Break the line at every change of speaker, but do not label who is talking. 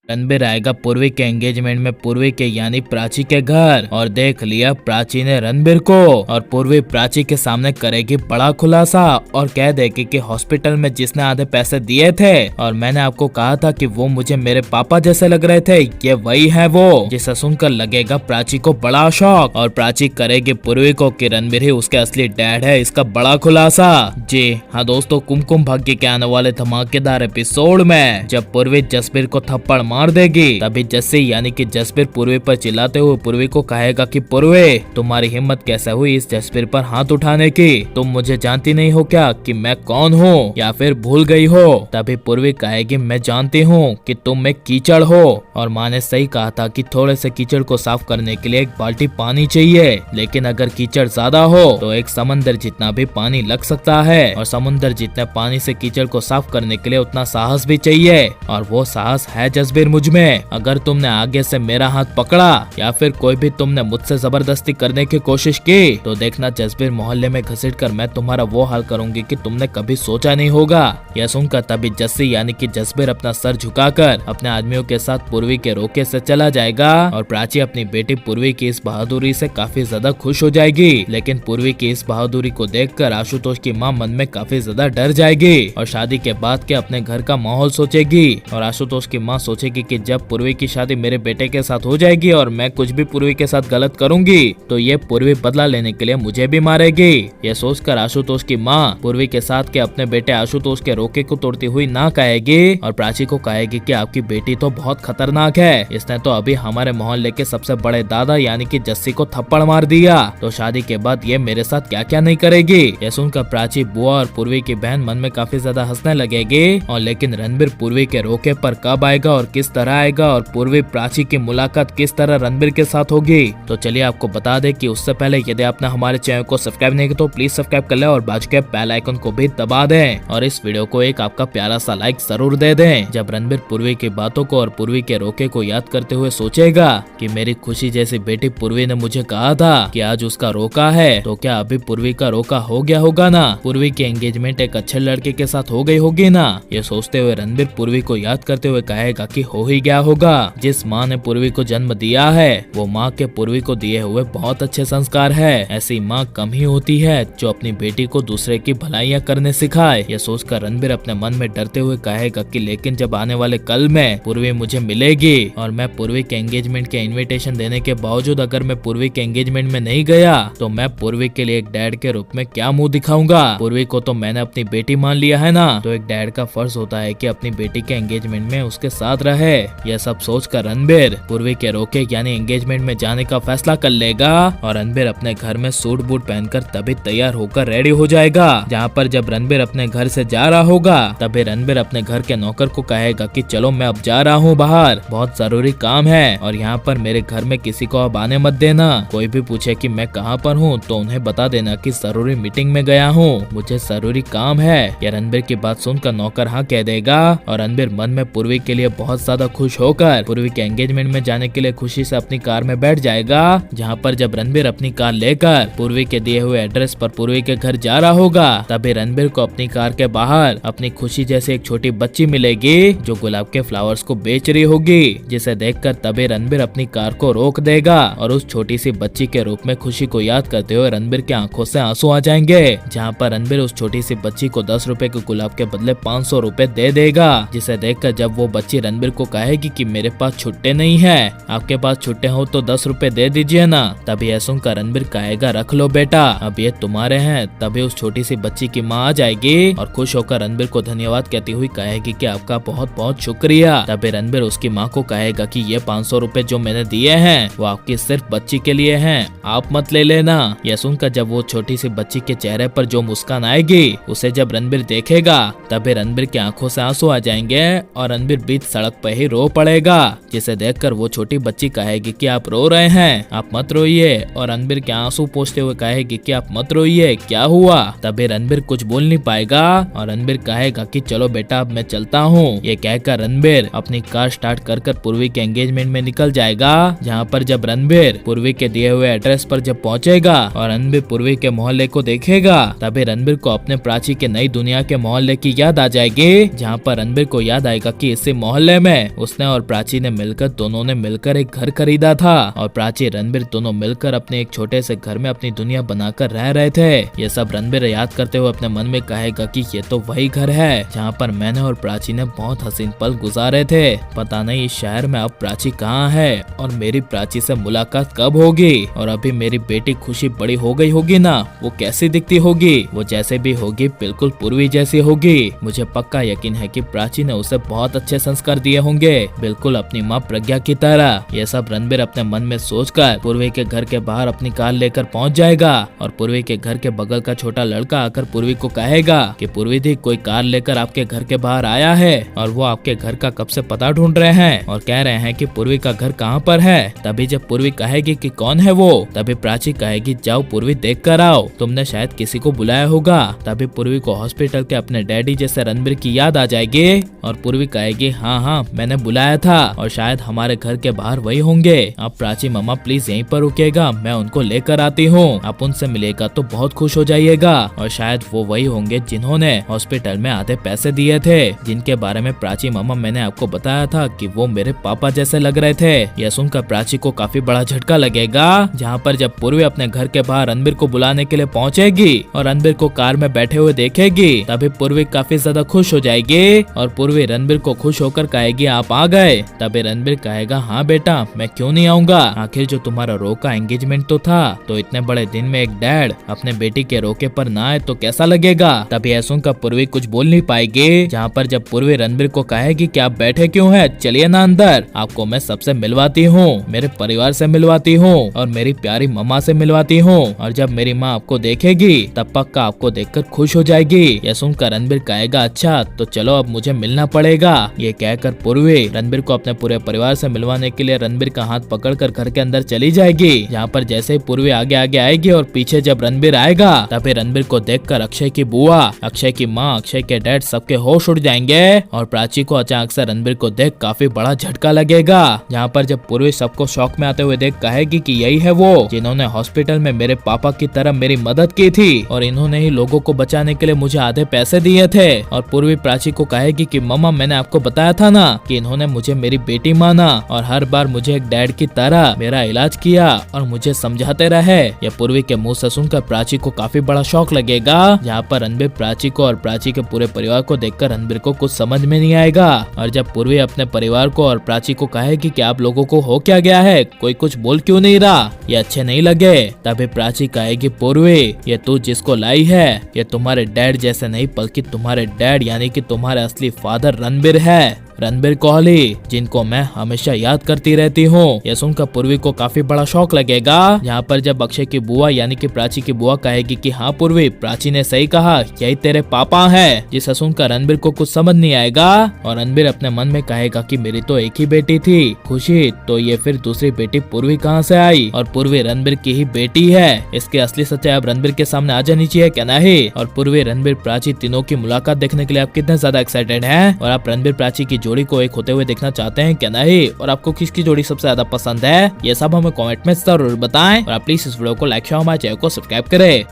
रणबीर आएगा पूर्वी के एंगेजमेंट में पूर्वी के यानी प्राची के घर और देख लिया प्राची ने रणबीर को और पूर्वी प्राची के सामने करेगी बड़ा खुलासा और कह देगी कि हॉस्पिटल में जिसने आधे पैसे दिए थे और मैंने आपको कहा था कि वो मुझे मेरे पापा जैसे लग रहे थे, ये वही है वो। जिसे सुनकर लगेगा प्राची को बड़ा शौक और प्राची करेगी पूर्वी को कि रणबीर ही उसके असली डैड है, इसका बड़ा खुलासा। जी हाँ दोस्तों, कुमकुम भाग्य के आने वाले धमाकेदार एपिसोड में जब पूर्वी जसबीर को थप्पड़ मार देगी तभी जस्सी यानी कि जसबीर पूर्वी पर चिल्लाते हुए पूर्वी को कहेगा कि पूर्वी तुम्हारी हिम्मत कैसे हुई इस जसबीर पर हाथ उठाने की, तुम मुझे जानती नहीं हो क्या कि मैं कौन हूँ या फिर भूल गई हो। तभी पूर्वी कहेगी मैं जानती हूँ कि तुम में कीचड़ हो और माँ ने सही कहा था कि थोड़े से कीचड़ को साफ करने के लिए एक बाल्टी पानी चाहिए, लेकिन अगर कीचड़ ज्यादा हो तो एक समंदर जितना भी पानी लग सकता है और समुंदर जितने पानी से कीचड़ को साफ करने के लिए उतना साहस भी चाहिए और वो साहस है जसबीर मुझ में। अगर तुमने आगे से मेरा हाथ पकड़ा या फिर कोई भी तुमने मुझसे जबरदस्ती करने की कोशिश की तो देखना जसबीर मोहल्ले में घसीटकर मैं तुम्हारा वो हाल करूंगी कि तुमने कभी सोचा नहीं होगा। यह सुनकर तभी जस्सी यानी कि जसबीर अपना सर झुकाकर अपने आदमियों के साथ पूर्वी के रोके से चला जाएगा और प्राची अपनी बेटी पूर्वी की इस बहादुरी से काफी ज्यादा खुश हो जाएगी। लेकिन पूर्वी की इस बहादुरी को देखकर आशुतोष की माँ मन में काफी ज्यादा डर जाएगी और शादी के बाद के अपने घर का माहौल सोचेगी और आशुतोष की माँ सोचेगी कि जब पूर्वी की शादी मेरे बेटे के साथ हो जाएगी और मैं कुछ भी पूर्वी के साथ गलत करूंगी तो ये पूर्वी बदला लेने के लिए मुझे भी मारेगी। ये सोचकर आशुतोष की माँ पूर्वी के साथ के अपने बेटे आशुतोष के रोके को तोड़ती हुई ना कहेगी और प्राची को कहेगी कि आपकी बेटी तो बहुत खतरनाक है, इसने तो अभी हमारे मोहल्ले के सबसे बड़े दादा यानी कि जस्सी को थप्पड़ मार दिया, तो शादी के बाद ये मेरे साथ क्या क्या नहीं करेगी। ये सुनकर प्राची बुआ और पूर्वी की बहन मन में काफी ज्यादा हंसने लगेगी और लेकिन रणबीर पूर्वी के रोके पर कब आएगा और किस तरह आएगा और पूर्वी प्राची की मुलाकात किस तरह रणबीर के साथ होगी, तो चलिए आपको बता दे कि उससे पहले यदि आपने हमारे चैनल को सब्सक्राइब नहीं किया तो प्लीज सब्सक्राइब कर ले और बाजू के बेल आइकन को भी दबा दें और इस वीडियो को एक आपका प्यारा सा लाइक जरूर दे दें। जब रणबीर पूर्वी की बातों को और पूर्वी के रोके को याद करते हुए सोचेगा कि मेरी खुशी जैसी बेटी पूर्वी ने मुझे कहा था कि आज उसका रोका है, तो क्या अभी पूर्वी का रोका हो गया होगा ना, पूर्वी की एंगेजमेंट एक अच्छे लड़के के साथ हो गई होगी ना। ये सोचते हुए रणबीर पूर्वी को याद करते हुए कहेगा कि हो ही गया होगा। जिस माँ ने पूर्वी को जन्म दिया है वो माँ के पूर्वी को दिए हुए बहुत अच्छे संस्कार है। ऐसी माँ कम ही होती है जो अपनी बेटी को दूसरे की भलाइयाँ करने सिखाए। यह सोचकर रणबीर अपने मन में डरते हुए कहेगा कि लेकिन जब आने वाले कल में पूर्वी मुझे मिलेगी और मैं पूर्वी के एंगेजमेंट के इनविटेशन देने के बावजूद अगर मैं पूर्वी के एंगेजमेंट में नहीं गया तो मैं पूर्वी के लिए एक डैड के रूप में क्या मुंह दिखाऊंगा। पूर्वी को तो मैंने अपनी बेटी मान लिया है ना, तो एक डैड का फर्ज होता है कि अपनी बेटी के एंगेजमेंट में उसके साथ रहे। यह सब सोचकर रणबीर पूर्वी के रोके यानी एंगेजमेंट में जाने का फैसला कर लेगा और रणबीर अपने घर में सूट बूट पहनकर तभी तैयार होकर रेडी हो जाएगा। जहाँ पर जब रणबीर अपने घर से जा रहा होगा तभी रणबीर अपने घर के नौकर को कहेगा कि चलो मैं अब जा रहा हूँ बाहर, बहुत जरूरी काम है और यहाँ पर मेरे घर में किसी को अब आने मत देना। कोई भी पूछे कि मैं कहाँ पर हूँ तो उन्हें बता देना कि जरूरी मीटिंग में गया हूँ, मुझे जरूरी काम है। यह रणबीर की बात सुनकर नौकर हाँ कह देगा और रणबीर मन में पूर्वी के लिए बहुत ज्यादा खुश होकर पूर्वी के एंगेजमेंट में जाने के लिए खुशी से अपनी कार में बैठ जाएगा। जहाँ पर जब रणबीर अपनी कार लेकर पूर्वी के दिए हुए एड्रेस पर पूर्वी के घर जा रहा होगा तभी रणबीर को अपनी कार के बाहर अपनी खुशी जैसे एक छोटी बच्ची मिलेगी जो गुलाब के फ्लावर्स को बेच रही होगी, जिसे देखकर तभी रणबीर अपनी कार को रोक देगा और उस छोटी सी बच्ची के रूप में खुशी को याद करते हुए रणबीर की आंखों से आंसू आ जाएंगे। जहाँ पर रणबीर उस छोटी सी बच्ची को 10 रुपए के गुलाब के बदले 500 रुपए दे देगा, जिसे देखकर जब वो बच्ची रणबीर को कहेगी कि मेरे पास छुट्टे नहीं है, आपके पास छुट्टे हो तो 10 रुपए दे दीजिए ना, तभी यह सुनकर रणबीर कहेगा रख लो बेटा अब ये तुम्हारे हैं। तभी उस छोटी सी बच्ची की माँ आ जाएगी और खुश होकर रणबीर को धन्यवाद कहती हुई कहेगी कि आपका बहुत बहुत शुक्रिया। तभी रणबीर उसकी माँ को कहेगा कि ये 500 रुपए जो मैंने दिए हैं वो आपकी सिर्फ बच्ची के लिए हैं, आप मत ले लेना। यह सुनकर जब वो छोटी सी बच्ची के चेहरे पर जो मुस्कान आएगी उसे जब रणबीर देखेगा तभी रणबीर की आंखों से आंसू आ जाएंगे और रणबीर बीच सड़क पे ही रो पड़ेगा, जिसे देखकर वो छोटी बच्ची कहेगी कि आप रो रहे हैं, आप मत रोइए और रणबीर के आंसू पोंछते हुए कहेगी कि आप मत रोइए, क्या हुआ। तभी रणबीर कुछ बोल नहीं पाएगा और रणबीर कहेगा कि चलो बेटा अब मैं चलता हूँ। ये कहकर रणबीर अपनी कार स्टार्ट कर पूर्वी के एंगेजमेंट में निकल जाएगा। जहाँ पर जब रणबीर पूर्वी के दिए हुए एड्रेस पर जब पहुँचेगा और रणबीर पूर्वी के मोहल्ले को देखेगा तभी रणबीर को अपने प्राची के नई दुनिया के मोहल्ले की याद आ जाएगी। जहाँ पर रणबीर को याद आएगा कि इसी मोहल्ले में में उसने और प्राची ने मिलकर दोनों ने मिलकर एक घर खरीदा था और प्राची रणबीर दोनों मिलकर अपने एक छोटे से घर में अपनी दुनिया बनाकर रह रहे थे। ये सब रणबीर याद करते हुए अपने मन में कहेगा कि ये तो वही घर है जहाँ पर मैंने और प्राची ने बहुत हसीन पल गुजारे थे। पता नहीं इस शहर में अब प्राची कहाँ है और मेरी प्राची से मुलाकात कब होगी, और अभी मेरी बेटी खुशी बड़ी हो गई होगी ना, वो कैसी दिखती होगी, वो जैसे भी होगी बिल्कुल पूर्वी जैसी होगी। मुझे पक्का यकीन है कि प्राची ने उसे बहुत अच्छे संस्कार दिए होंगे, बिल्कुल अपनी माँ प्रज्ञा की तरह। ये सब रणबीर अपने मन में सोचकर पूर्वी के घर के बाहर अपनी कार लेकर पहुंच जाएगा और पूर्वी के घर के बगल का छोटा लड़का आकर पूर्वी को कहेगा कि पूर्वी दी कोई कार लेकर आपके घर के बाहर आया है और वो आपके घर का कब से पता ढूंढ रहे हैं और कह रहे हैं कि पूर्वी का घर कहाँ पर है। तभी जब पूर्वी कहेगी कि कौन है वो, तभी प्राची कहेगी जाओ पूर्वी देख कर आओ, तुमने शायद किसी को बुलाया होगा। तभी पूर्वी को हॉस्पिटल के अपने डैडी जैसे रणबीर की याद आ जाएगी और पूर्वी कहेगी हाँ मैंने बुलाया था और शायद हमारे घर के बाहर वही होंगे। अब प्राची मामा प्लीज यहीं पर रुकेगा, मैं उनको लेकर आती हूँ, आप उनसे मिलेगा तो बहुत खुश हो जाइएगा और शायद वो वही होंगे जिन्होंने हॉस्पिटल में आधे पैसे दिए थे, जिनके बारे में प्राची मामा मैंने आपको बताया था कि वो मेरे पापा जैसे लग रहे थे। यह सुनकर प्राची को काफी बड़ा झटका लगेगा, जहाँ पर जब पूर्वी अपने घर के बाहर रणबीर को बुलाने के लिए पहुँचेगी और रणबीर को कार में बैठे हुए देखेगी, तभी पूर्वी काफी ज्यादा खुश हो जाएगी और पूर्वी रणबीर को खुश होकर कहेगी आप आ गए। तभी रणबीर कहेगा हाँ बेटा मैं क्यों नहीं आऊंगा, आखिर जो तुम्हारा रोका एंगेजमेंट तो था, तो इतने बड़े दिन में एक डैड अपने बेटी के रोके पर ना आए तो कैसा लगेगा। तभी ऐसा का पूर्वी कुछ बोल नहीं पाएगी, जहाँ पर जब पूर्वी रणबीर को कहेगी कि आप बैठे क्यों हैं, चलिए ना अंदर, आपको मैं सबसे मिलवाती हूँ, मेरे परिवार से मिलवाती हूँ और मेरी प्यारी मम्मा से मिलवाती हूँ, और जब मेरी माँ आपको देखेगी तब पक्का आपको देखकर खुश हो जाएगी। यह सुनकर रणबीर कहेगा अच्छा तो चलो अब मुझे मिलना पड़ेगा। ये कहकर पूर्वी रणबीर को अपने पूरे परिवार से मिलवाने के लिए रणबीर का हाथ पकड़कर घर के अंदर चली जाएगी, जहाँ पर जैसे ही पूर्वी आगे आगे आएगी और पीछे जब रणबीर आएगा तभी रणबीर को देखकर अक्षय की बुआ, अक्षय की माँ, अक्षय के डैड सबके होश उड़ जाएंगे और प्राची को अचानक से रणबीर को देख काफी बड़ा झटका लगेगा, जहाँ पर जब पूर्वी सबको शौक में आते हुए देख कहेगी कि यही है वो जिन्होंने हॉस्पिटल में मेरे पापा की तरह मेरी मदद की थी और इन्होंने ही लोगों को बचाने के लिए मुझे आधे पैसे दिए थे। और पूर्वी प्राची को कहेगी कि मम्मा मैंने आपको बताया था ना कि इन्होंने मुझे मेरी बेटी माना और हर बार मुझे एक डैड की तरह मेरा इलाज किया और मुझे समझाते रहे। यह पूर्वी के मुंह से सुनकर प्राची को काफी बड़ा शौक लगेगा, जहाँ पर रणबीर प्राची को और प्राची के पूरे परिवार को देखकर रणबीर को कुछ समझ में नहीं आएगा। और जब पूर्वी अपने परिवार को और प्राची को कहेगी कि आप लोगों को हो क्या गया है, कोई कुछ बोल क्यों नहीं रहा, ये अच्छे नहीं लगे। तभी प्राची कहेगी पूर्वी ये तू जिसको लाई है ये तुम्हारे डैड जैसे नहीं बल्कि तुम्हारे डैड यानी कि तुम्हारे असली फादर रणबीर है, रणबीर कोहली, जिनको मैं हमेशा याद करती रहती हूँ। यह सुनकर पूर्वी को काफी बड़ा शौक लगेगा, जहाँ पर जब अक्षय की बुआ यानी कि प्राची की बुआ कहेगी कि हाँ पूर्वी प्राची ने सही कहा, यही तेरे पापा है। जिसे सुनकर रणबीर को कुछ समझ नहीं आएगा और रणबीर अपने मन में कहेगा कि मेरी तो एक ही बेटी थी खुशी, तो ये फिर दूसरी बेटी पूर्वी कहाँ से आई, और पूर्वी रणबीर की ही बेटी है। इसकी असली सच्चाई अब रणबीर के सामने आ जानी चाहिए क्या नहीं। और पूर्वी रणबीर प्राची तीनों की मुलाकात देखने के लिए आप कितने ज्यादा एक्साइटेड हैं, और आप रणबीर प्राची की जोड़ी को एक होते हुए देखना चाहते हैं क्या नहीं, और आपको किसकी जोड़ी सबसे ज्यादा पसंद है, ये सब हमें कमेंट में जरूर बताएं और आप प्लीज इस वीडियो को लाइक शेयर हमारे चैनल को सब्सक्राइब करें।